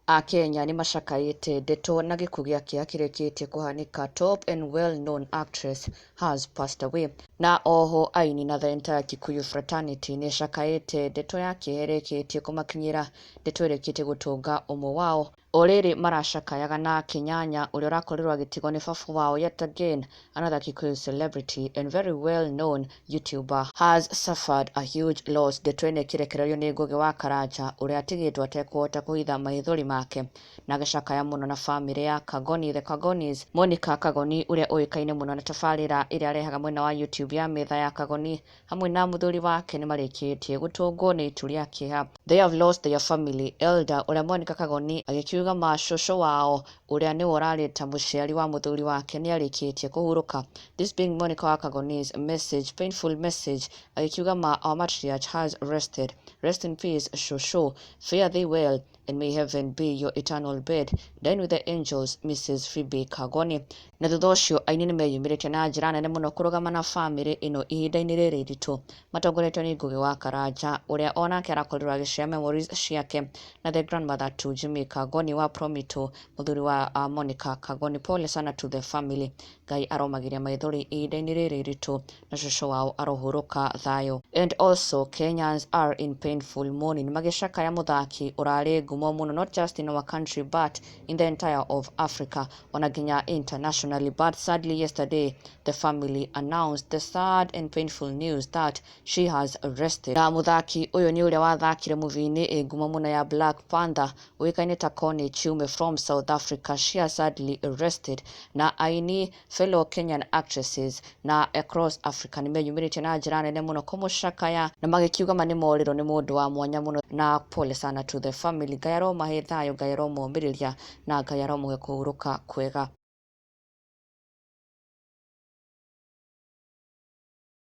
Akenya ni macakaĩte ndeto na gĩkuũ gĩake kĩrĩkĩtie kũhanĩka. Top and well-known actress has passed away. Na oho aini na the entire Kikuyu fraternity nĩ cakaĩte ndeto yake ĩrĩkĩtie kũmakinyĩra, ndeto ĩrĩkĩtie gũtũnga ũmwe wao. O rĩrĩ maracakayaga na Kĩnyanya ũrĩa ũrakorirwo agĩtigwo nĩ baba wao. Yet again another Kikuyu celebrity and very well known YouTuber has suffered a huge loss. Ndeto ĩno ĩkĩrekererio nĩ Ngugi wa Karanja ũrĩa atigĩtwo atekũhota kũhitha maithori make, na agĩcakaya mũno na family ya Kagoni. The Kagonis, Monica Kagoni ũrĩa ũĩkaine mũno na tabarĩra ĩrĩa arehaga mwena wa YouTube ya metha ya Kagoni, hamwe na mũthuri wake nĩ marĩkĩtie gũtũngwo nĩ itu rĩa kĩeha. They have lost their family elder ũrĩa Monica Kagoni agĩkiuga macũcũ wao ũrĩa nĩwe ũrarĩ ta mũciari wa mũthuri wake nĩ arĩkĩtie kũhurũka. This being Monica wa Kagoni's message, painful message, agĩkiuga our matriarch has rested. Rest in peace Shosho, fare thee well and may heaven be your eternal bed. Dine with the angels, Mrs. Phoebe Kagoni. Na thutha ũcio aini nĩ meyumĩrĩtie na njĩra nene mũno kũrũgama na family ĩno ihinda-inĩ rĩrĩ iritũ, matongoretio nĩ Ngugi wa Karanja ũrĩa onake arakorirwo agĩshare memories ciake na the grandmother to Jimmy Kagoni wa Promito, mũthuri wa Monica Kagoni. Pole sana to the family. Ngai aromagĩria maithori ihinda-inĩ rĩrĩ iritũ na cũcũ wao arohurũka thayũ. And also Kenyans are in painful mourning, magĩcakaya mũthaki ũrarĩ ngumo mũno not just in our country but in the entire of Africa, ona nginya internationally. But sadly yesterday the family announced the sad and painful news that she has rested. Na mũthaki ũyũ nĩ ũrĩa wathakire movie-inĩ ngumo mũno ya Black Panther ũĩkaine ta Connie Chiume from South Africa. She has sadly rested. Na aini fellow Kenyan actresses na across Africa nĩ meyumĩrĩtie na njĩra nene mũno kũmũcakaya na magĩkiuga nĩ morirwo nĩ mũndũ wa mwanya mũno, na pole sana to the family. Ngai aromahe thayũ, Ngai aromomĩrĩria na Ngai aromũhe kũhurũka kwega.